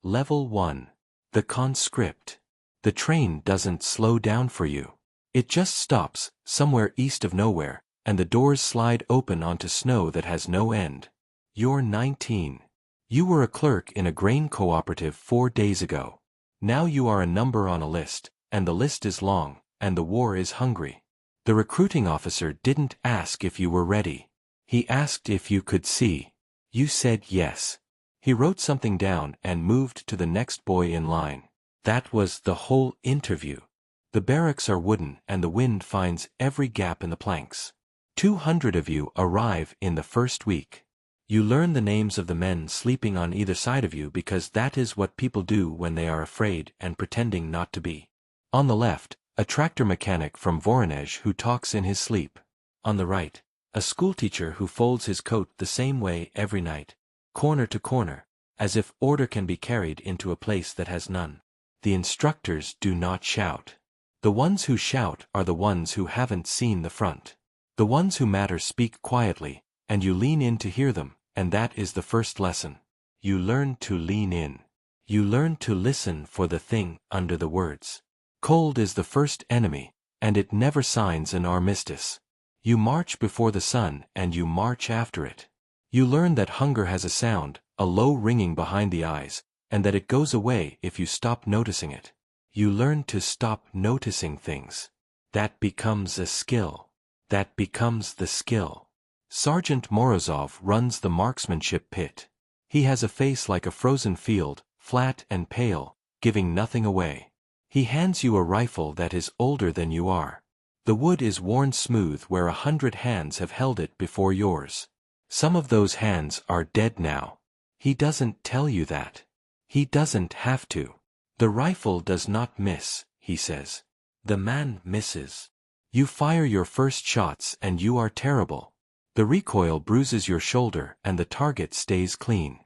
Level 1. The conscript. The train doesn't slow down for you. It just stops, somewhere east of nowhere, and the doors slide open onto snow that has no end. You're 19. You were a clerk in a grain cooperative 4 days ago. Now you are a number on a list, and the list is long, and the war is hungry. The recruiting officer didn't ask if you were ready. He asked if you could see. You said yes. He wrote something down and moved to the next boy in line. That was the whole interview. The barracks are wooden and the wind finds every gap in the planks. 200 of you arrive in the first week. You learn the names of the men sleeping on either side of you because that is what people do when they are afraid and pretending not to be. On the left, a tractor mechanic from Voronezh who talks in his sleep. On the right, a schoolteacher who folds his coat the same way every night, corner to corner, as if order can be carried into a place that has none. The instructors do not shout. The ones who shout are the ones who haven't seen the front. The ones who matter speak quietly, and you lean in to hear them, and that is the first lesson. You learn to lean in. You learn to listen for the thing under the words. Cold is the first enemy, and it never signs an armistice. You march before the sun and you march after it. You learn that hunger has a sound, a low ringing behind the eyes, and that it goes away if you stop noticing it. You learn to stop noticing things. That becomes a skill. That becomes the skill. Sergeant Morozov runs the marksmanship pit. He has a face like a frozen field, flat and pale, giving nothing away. He hands you a rifle that is older than you are. The wood is worn smooth where 100 hands have held it before yours. Some of those hands are dead now. He doesn't tell you that. He doesn't have to. The rifle does not miss, he says. The man misses. You fire your first shots and you are terrible. The recoil bruises your shoulder and the target stays clean.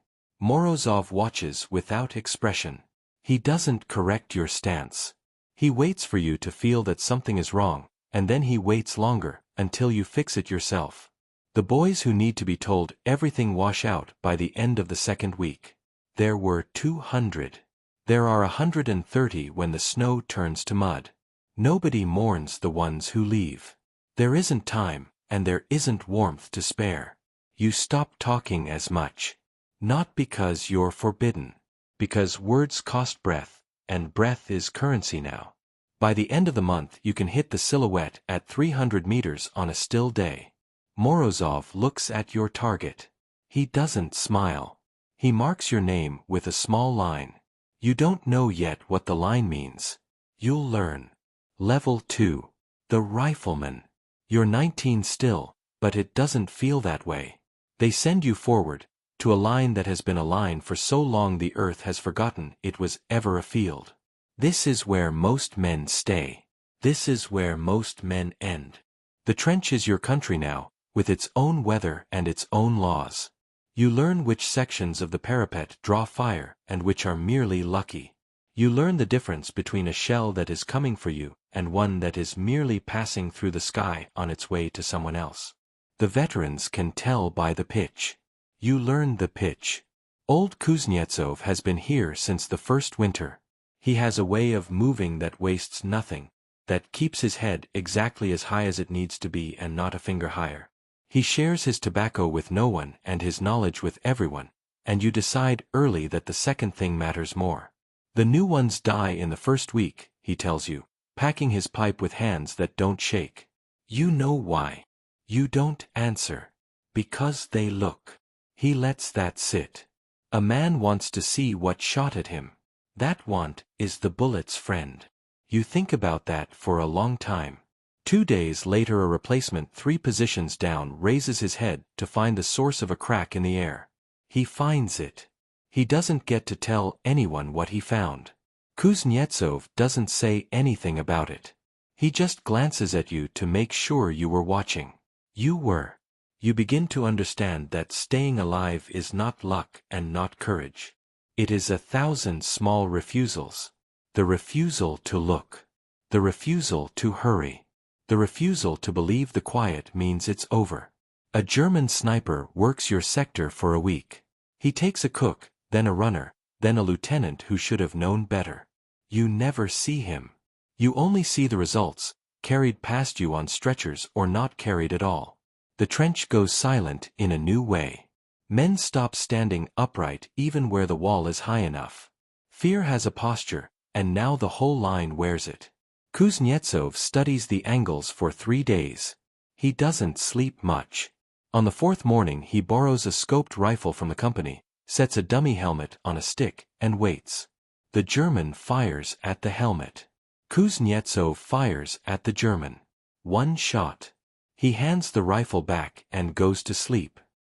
Morozov watches without expression. He doesn't correct your stance. He waits for you to feel that something is wrong, and then he waits longer, until you fix it yourself. The boys who need to be told everything wash out by the end of the second week. There were 200. There are 130 when the snow turns to mud. Nobody mourns the ones who leave. There isn't time, and there isn't warmth to spare. You stop talking as much. Not because you're forbidden. Because words cost breath, and breath is currency now. By the end of the month you can hit the silhouette at 300 meters on a still day. Morozov looks at your target. He doesn't smile. He marks your name with a small line. You don't know yet what the line means. You'll learn. Level 2. The rifleman. You're 19 still, but it doesn't feel that way. They send you forward, to a line that has been a line for so long the earth has forgotten it was ever a field. This is where most men stay. This is where most men end. The trench is your country now, with its own weather and its own laws. You learn which sections of the parapet draw fire and which are merely lucky. You learn the difference between a shell that is coming for you and one that is merely passing through the sky on its way to someone else. The veterans can tell by the pitch. You learn the pitch. Old Kuznetsov has been here since the first winter. He has a way of moving that wastes nothing, that keeps his head exactly as high as it needs to be and not a finger higher. He shares his tobacco with no one and his knowledge with everyone, and you decide early that the second thing matters more. The new ones die in the first week, he tells you, packing his pipe with hands that don't shake. You know why. You don't answer. Because they look. He lets that sit. A man wants to see what shot at him. That want is the bullet's friend. You think about that for a long time. 2 days later a replacement 3 positions down raises his head to find the source of a crack in the air. He finds it. He doesn't get to tell anyone what he found. Kuznetsov doesn't say anything about it. He just glances at you to make sure you were watching. You were. You begin to understand that staying alive is not luck and not courage. It is 1,000 small refusals. The refusal to look. The refusal to hurry. The refusal to believe the quiet means it's over. A German sniper works your sector for a week. He takes a cook, then a runner, then a lieutenant who should have known better. You never see him. You only see the results, carried past you on stretchers or not carried at all. The trench goes silent in a new way. Men stop standing upright even where the wall is high enough. Fear has a posture, and now the whole line wears it. Kuznetsov studies the angles for 3 days. He doesn't sleep much. On the 4th morning he borrows a scoped rifle from the company, sets a dummy helmet on a stick, and waits. The German fires at the helmet. Kuznetsov fires at the German. 1 shot. He hands the rifle back and goes to sleep.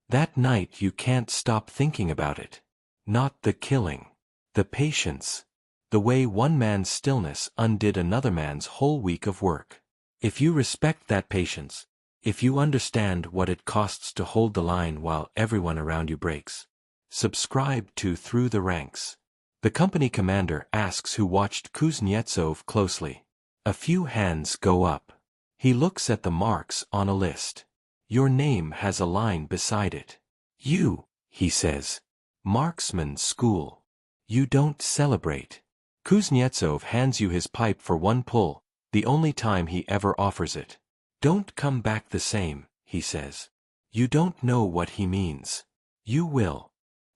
That night you can't stop thinking about it. Not the killing. The patience. The way one man's stillness undid another man's whole week of work. If you respect that patience, if you understand what it costs to hold the line while everyone around you breaks, subscribe to Through the Ranks. The company commander asks who watched Kuznetsov closely. A few hands go up. He looks at the marks on a list. Your name has a line beside it. You, he says. Marksman school. You don't celebrate. Kuznetsov hands you his pipe for 1 pull, the only time he ever offers it. Don't come back the same, he says. You don't know what he means. You will.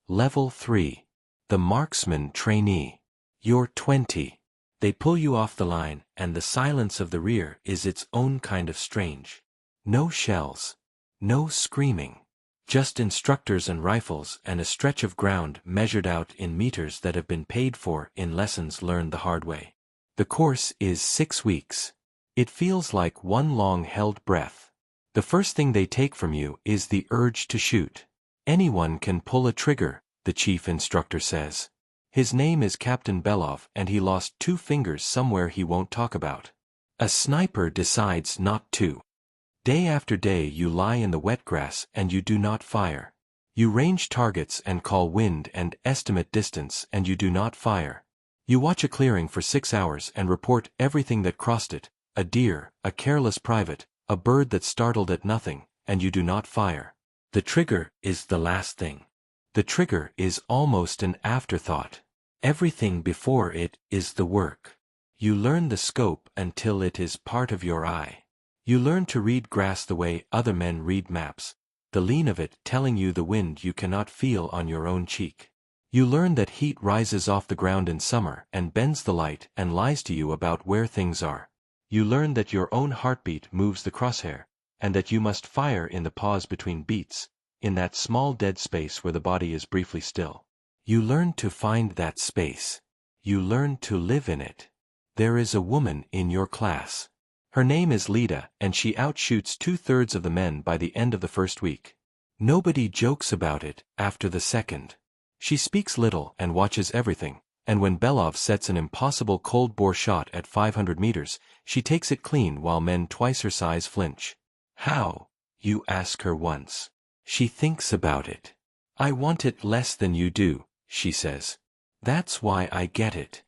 Level 3. The marksman trainee. You're 20. They pull you off the line, and the silence of the rear is its own kind of strange. No shells. No screaming. Just instructors and rifles and a stretch of ground measured out in meters that have been paid for in lessons learned the hard way. The course is 6 weeks. It feels like one long held breath. The first thing they take from you is the urge to shoot. Anyone can pull a trigger, the chief instructor says. His name is Captain Belov and he lost 2 fingers somewhere he won't talk about. A sniper decides not to. Day after day you lie in the wet grass and you do not fire. You range targets and call wind and estimate distance and you do not fire. You watch a clearing for 6 hours and report everything that crossed it, a deer, a careless private, a bird that startled at nothing, and you do not fire. The trigger is the last thing. The trigger is almost an afterthought. Everything before it is the work. You learn the scope until it is part of your eye. You learn to read grass the way other men read maps, the lean of it telling you the wind you cannot feel on your own cheek. You learn that heat rises off the ground in summer and bends the light and lies to you about where things are. You learn that your own heartbeat moves the crosshair, and that you must fire in the pause between beats, in that small dead space where the body is briefly still. You learn to find that space. You learn to live in it. There is a woman in your class. Her name is Lida, and she outshoots 2/3 of the men by the end of the first week. Nobody jokes about it after the second. She speaks little and watches everything, and when Belov sets an impossible cold-bore shot at 500 meters, she takes it clean while men twice her size flinch. How? You ask her once. She thinks about it. I want it less than you do, she says. That's why I get it.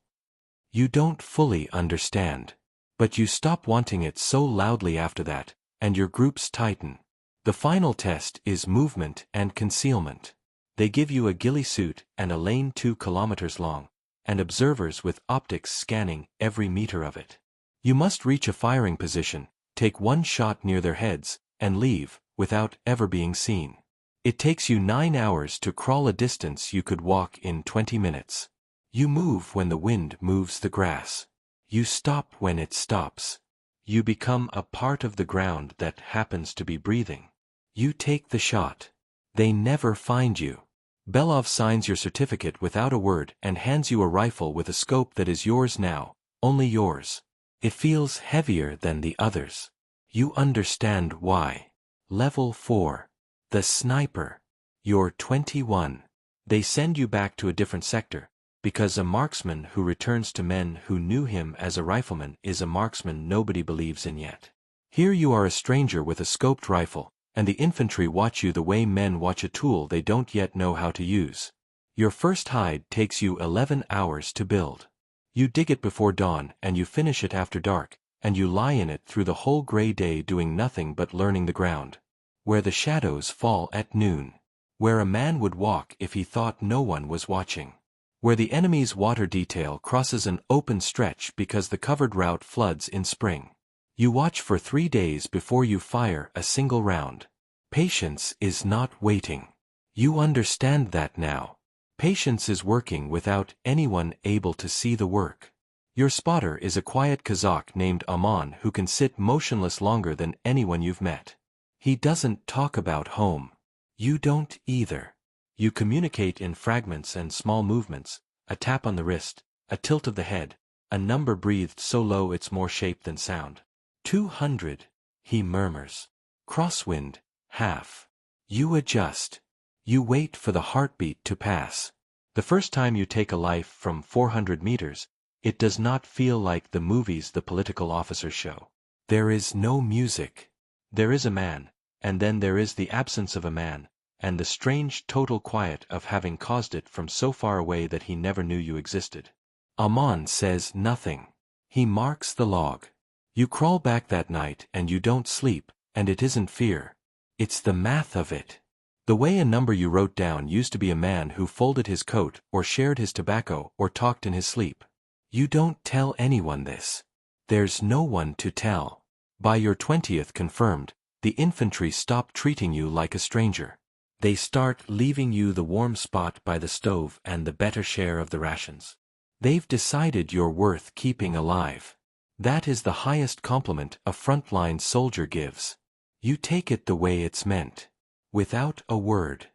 You don't fully understand. But you stop wanting it so loudly after that, and your groups tighten. The final test is movement and concealment. They give you a ghillie suit and a lane 2 kilometers long, and observers with optics scanning every meter of it. You must reach a firing position, take 1 shot near their heads, and leave, without ever being seen. It takes you 9 hours to crawl a distance you could walk in 20 minutes. You move when the wind moves the grass. You stop when it stops. You become a part of the ground that happens to be breathing. You take the shot. They never find you. Belov signs your certificate without a word and hands you a rifle with a scope that is yours now, only yours. It feels heavier than the others. You understand why. Level 4. The sniper. You're 21. They send you back to a different sector, because a marksman who returns to men who knew him as a rifleman is a marksman nobody believes in yet. Here you are a stranger with a scoped rifle, and the infantry watch you the way men watch a tool they don't yet know how to use. Your first hide takes you 11 hours to build. You dig it before dawn and you finish it after dark, and you lie in it through the whole gray day doing nothing but learning the ground. Where the shadows fall at noon. Where a man would walk if he thought no one was watching. where the enemy's water detail crosses an open stretch because the covered route floods in spring. You watch for 3 days before you fire a single round. Patience is not waiting. You understand that now. Patience is working without anyone able to see the work. Your spotter is a quiet Kazakh named Aman who can sit motionless longer than anyone you've met. He doesn't talk about home. You don't either. You communicate in fragments and small movements, a tap on the wrist, a tilt of the head, a number breathed so low it's more shape than sound. 200, he murmurs. Crosswind, half. You adjust. You wait for the heartbeat to pass. The first time you take a life from 400 meters, it does not feel like the movies the political officers show. There is no music. There is a man, and then there is the absence of a man, and the strange total quiet of having caused it from so far away that he never knew you existed. Aman says nothing. He marks the log. You crawl back that night and you don't sleep, and it isn't fear. It's the math of it. The way a number you wrote down used to be a man who folded his coat or shared his tobacco or talked in his sleep. You don't tell anyone this. There's no one to tell. By your 20th confirmed, the infantry stop treating you like a stranger. They start leaving you the warm spot by the stove and the better share of the rations. They've decided you're worth keeping alive. That is the highest compliment a frontline soldier gives. You take it the way it's meant. Without a word.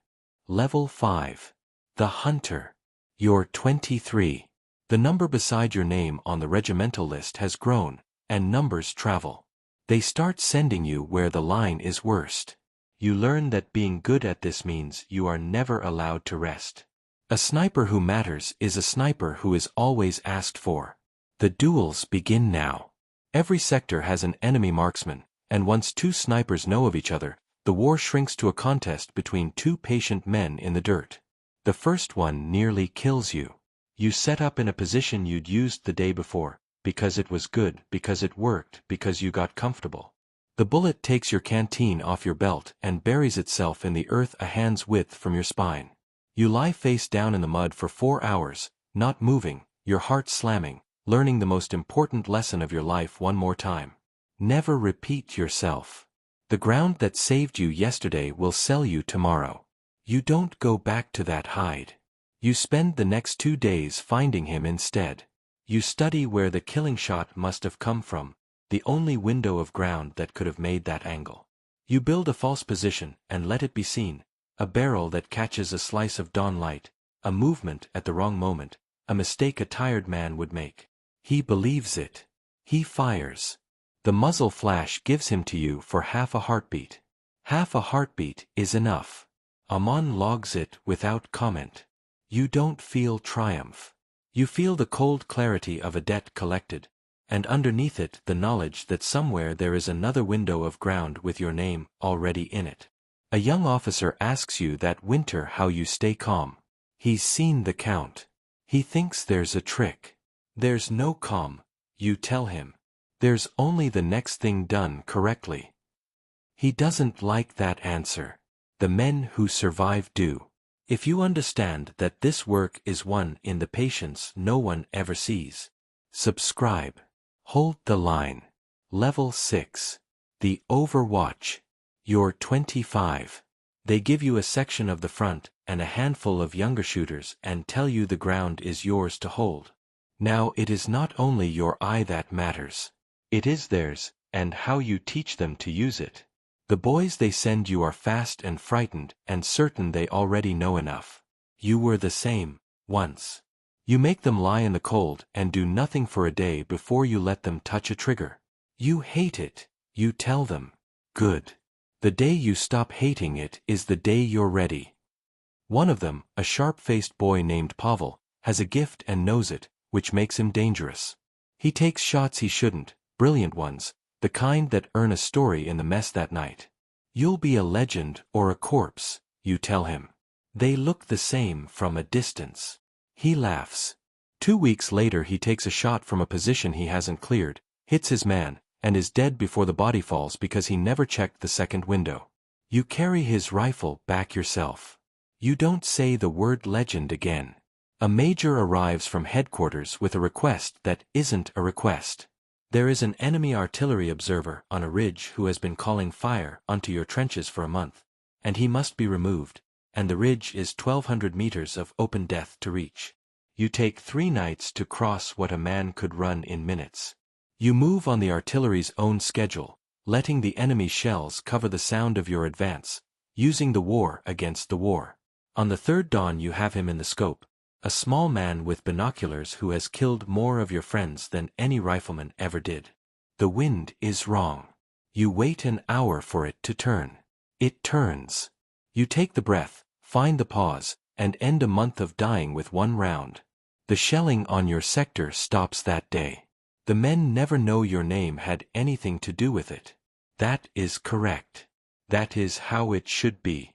Level 5. The Hunter. You're 23. The number beside your name on the regimental list has grown, and numbers travel. They start sending you where the line is worst. You learn that being good at this means you are never allowed to rest. A sniper who matters is a sniper who is always asked for. The duels begin now. Every sector has an enemy marksman, and once 2 snipers know of each other, the war shrinks to a contest between 2 patient men in the dirt. The first one nearly kills you. You set up in a position you'd used the day before, because it was good, because it worked, because you got comfortable. The bullet takes your canteen off your belt and buries itself in the earth a hand's width from your spine. You lie face down in the mud for 4 hours, not moving, your heart slamming, learning the most important lesson of your life one more time. Never repeat yourself. The ground that saved you yesterday will sell you tomorrow. You don't go back to that hide. You spend the next 2 days finding him instead. You study where the killing shot must have come from, the only window of ground that could have made that angle. You build a false position and let it be seen, a barrel that catches a slice of dawn light, a movement at the wrong moment, a mistake a tired man would make. He believes it. He fires. The muzzle flash gives him to you for half a heartbeat. Half a heartbeat is enough. Aman logs it without comment. You don't feel triumph. You feel the cold clarity of a debt collected, and underneath it the knowledge that somewhere there is another window of ground with your name already in it. A young officer asks you that winter how you stay calm. He's seen the count. He thinks there's a trick. There's no calm, you tell him. There's only the next thing done correctly. He doesn't like that answer. The men who survive do. If you understand that this work is won in the patience no one ever sees. Subscribe. Hold the line. Level 6. The Overwatch. You're 25. They give you a section of the front and a handful of younger shooters and tell you the ground is yours to hold. Now it is not only your eye that matters. It is theirs, and how you teach them to use it. The boys they send you are fast and frightened and certain they already know enough. You were the same, once. You make them lie in the cold and do nothing for a day before you let them touch a trigger. You hate it, you tell them. Good. The day you stop hating it is the day you're ready. One of them, a sharp-faced boy named Pavel, has a gift and knows it, which makes him dangerous. He takes shots he shouldn't, brilliant ones, the kind that earn a story in the mess that night. You'll be a legend or a corpse, you tell him. They look the same from a distance. He laughs. 2 weeks later he takes a shot from a position he hasn't cleared, hits his man, and is dead before the body falls because he never checked the second window. You carry his rifle back yourself. You don't say the word legend again. A major arrives from headquarters with a request that isn't a request. There is an enemy artillery observer on a ridge who has been calling fire onto your trenches for a month, and he must be removed, and the ridge is 1,200 meters of open death to reach. You take 3 nights to cross what a man could run in minutes. You move on the artillery's own schedule, letting the enemy shells cover the sound of your advance, using the war against the war. On the 3rd dawn you have him in the scope, a small man with binoculars who has killed more of your friends than any rifleman ever did. The wind is wrong. You wait an hour for it to turn. It turns. You take the breath, find the pause, and end a month of dying with 1 round. The shelling on your sector stops that day. The men never know your name had anything to do with it. That is correct. That is how it should be.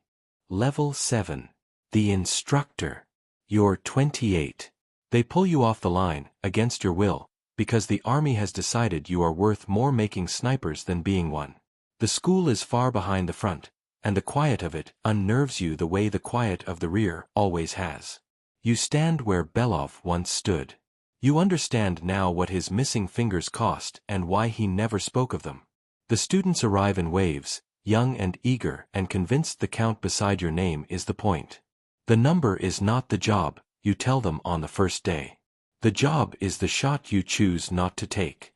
Level 7. The instructor. You're 28. They pull you off the line, against your will, because the army has decided you are worth more making snipers than being one. The school is far behind the front, and the quiet of it unnerves you the way the quiet of the rear always has. You stand where Belov once stood. You understand now what his missing fingers cost and why he never spoke of them. The students arrive in waves, young and eager and convinced the count beside your name is the point. The number is not the job, you tell them on the first day. The job is the shot you choose not to take.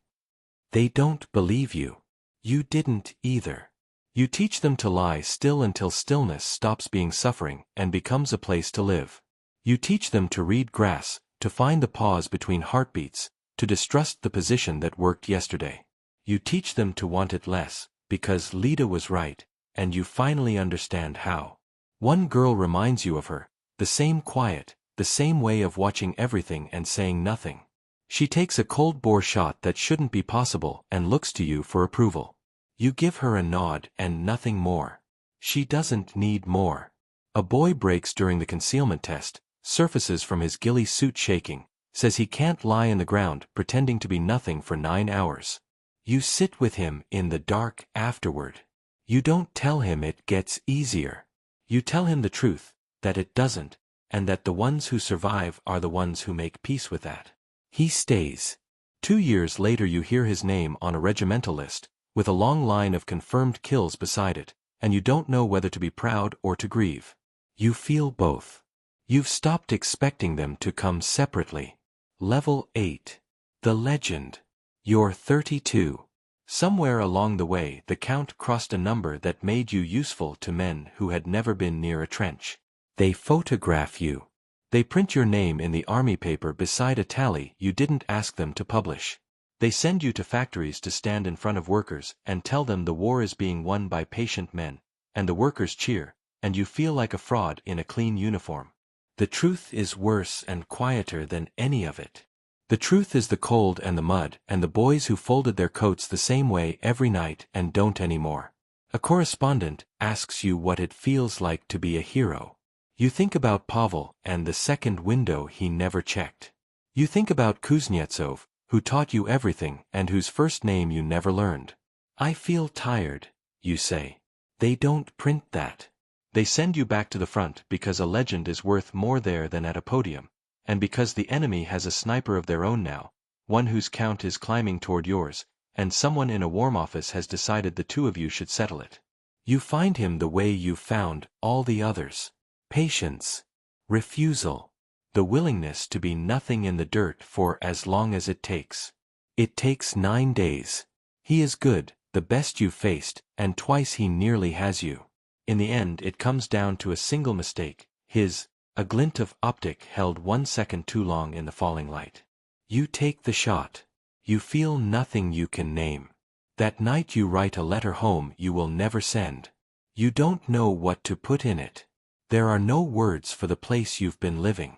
They don't believe you. You didn't either. You teach them to lie still until stillness stops being suffering and becomes a place to live. You teach them to read grass, to find the pause between heartbeats, to distrust the position that worked yesterday. You teach them to want it less, because Lida was right, and you finally understand how. One girl reminds you of her, the same quiet, the same way of watching everything and saying nothing. She takes a cold bore shot that shouldn't be possible and looks to you for approval. You give her a nod and nothing more. She doesn't need more. A boy breaks during the concealment test, surfaces from his ghillie suit shaking, says he can't lie in the ground pretending to be nothing for 9 hours. You sit with him in the dark afterward. You don't tell him it gets easier. You tell him the truth, that it doesn't, and that the ones who survive are the ones who make peace with that. He stays. 2 years later you hear his name on a regimental list, with a long line of confirmed kills beside it, and you don't know whether to be proud or to grieve. You feel both. You've stopped expecting them to come separately. Level 8. The legend. You're 32. Somewhere along the way the count crossed a number that made you useful to men who had never been near a trench. They photograph you. They print your name in the army paper beside a tally you didn't ask them to publish. They send you to factories to stand in front of workers and tell them the war is being won by patient men, and the workers cheer, and you feel like a fraud in a clean uniform. The truth is worse and quieter than any of it. The truth is the cold and the mud and the boys who folded their coats the same way every night and don't anymore. A correspondent asks you what it feels like to be a hero. You think about Pavel and the second window he never checked. You think about Kuznetsov, who taught you everything and whose first name you never learned. I feel tired, you say. They don't print that. They send you back to the front because a legend is worth more there than at a podium, and because the enemy has a sniper of their own now, one whose count is climbing toward yours, and someone in a warm office has decided the 2 of you should settle it. You find him the way you found all the others. Patience. Refusal. The willingness to be nothing in the dirt for as long as it takes. It takes 9 days. He is good, the best you've faced, and twice he nearly has you. In the end it comes down to a single mistake, his. A glint of optic held 1 second too long in the falling light. You take the shot. You feel nothing you can name. That night you write a letter home you will never send. You don't know what to put in it. There are no words for the place you've been living.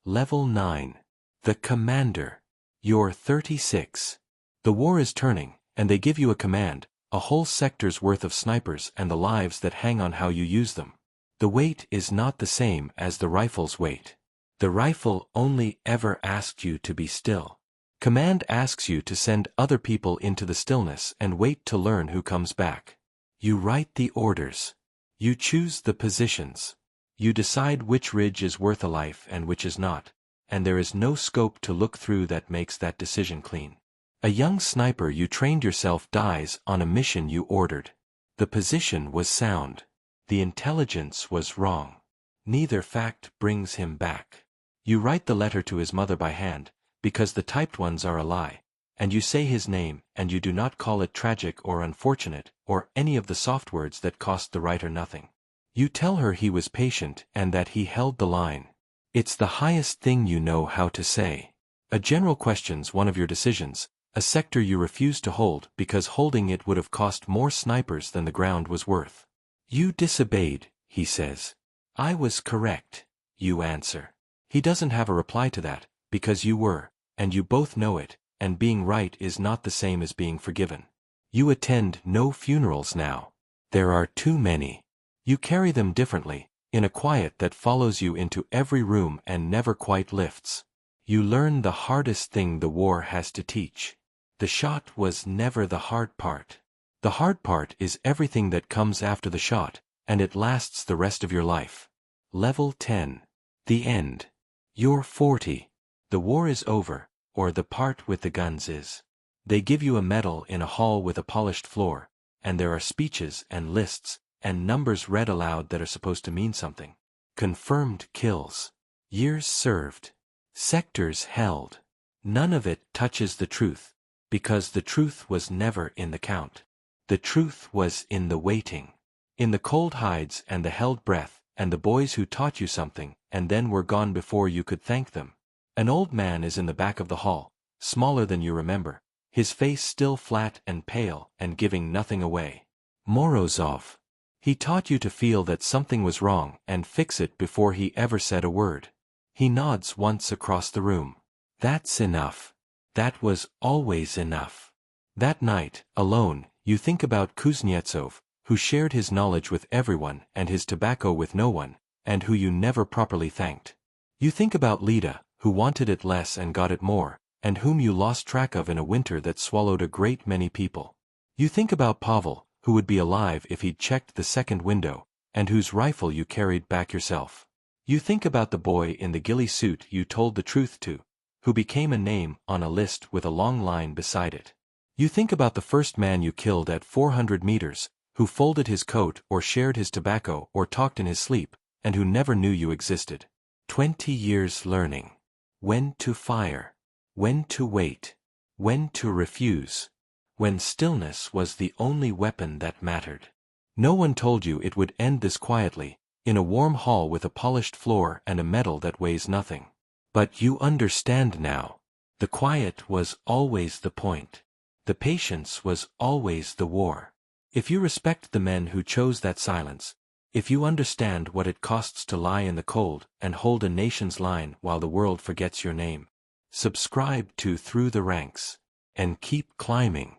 Level 9. The commander. You're 36. The war is turning, and they give you a command, a whole sector's worth of snipers and the lives that hang on how you use them. The weight is not the same as the rifle's weight. The rifle only ever asked you to be still. Command asks you to send other people into the stillness and wait to learn who comes back. You write the orders. You choose the positions. You decide which ridge is worth a life and which is not, and there is no scope to look through that makes that decision clean. A young sniper you trained yourself dies on a mission you ordered. The position was sound. The intelligence was wrong. Neither fact brings him back. You write the letter to his mother by hand, because the typed ones are a lie, and you say his name, and you do not call it tragic or unfortunate, or any of the soft words that cost the writer nothing. You tell her he was patient and that he held the line. It's the highest thing you know how to say. A general questions one of your decisions, a sector you refuse to hold because holding it would have cost more snipers than the ground was worth. You disobeyed, he says. I was correct, you answer. He doesn't have a reply to that, because you were, and you both know it, and being right is not the same as being forgiven. You attend no funerals now. There are too many. You carry them differently, in a quiet that follows you into every room and never quite lifts. You learn the hardest thing the war has to teach. The shot was never the hard part. The hard part is everything that comes after the shot, and it lasts the rest of your life. Level 10. The end. You're 40. The war is over, or the part with the guns is. They give you a medal in a hall with a polished floor, and there are speeches and lists, and numbers read aloud that are supposed to mean something. Confirmed kills. Years served. Sectors held. None of it touches the truth, because the truth was never in the count. The truth was in the waiting. In the cold hides and the held breath, and the boys who taught you something, and then were gone before you could thank them. An old man is in the back of the hall, smaller than you remember, his face still flat and pale and giving nothing away. Morozov. He taught you to feel that something was wrong and fix it before he ever said a word. He nods once across the room. That's enough. That was always enough. That night, alone, you think about Kuznetsov, who shared his knowledge with everyone and his tobacco with no one, and who you never properly thanked. You think about Lida, who wanted it less and got it more, and whom you lost track of in a winter that swallowed a great many people. You think about Pavel, who would be alive if he'd checked the second window, and whose rifle you carried back yourself. You think about the boy in the ghillie suit you told the truth to, who became a name on a list with a long line beside it. You think about the first man you killed at 400 meters, who folded his coat or shared his tobacco or talked in his sleep, and who never knew you existed. 20 years learning. When to fire. When to wait. When to refuse. When stillness was the only weapon that mattered. No one told you it would end this quietly, in a warm hall with a polished floor and a medal that weighs nothing. But you understand now. The quiet was always the point. The patience was always the war. If you respect the men who chose that silence, if you understand what it costs to lie in the cold and hold a nation's line while the world forgets your name, subscribe to Through the Ranks, and keep climbing.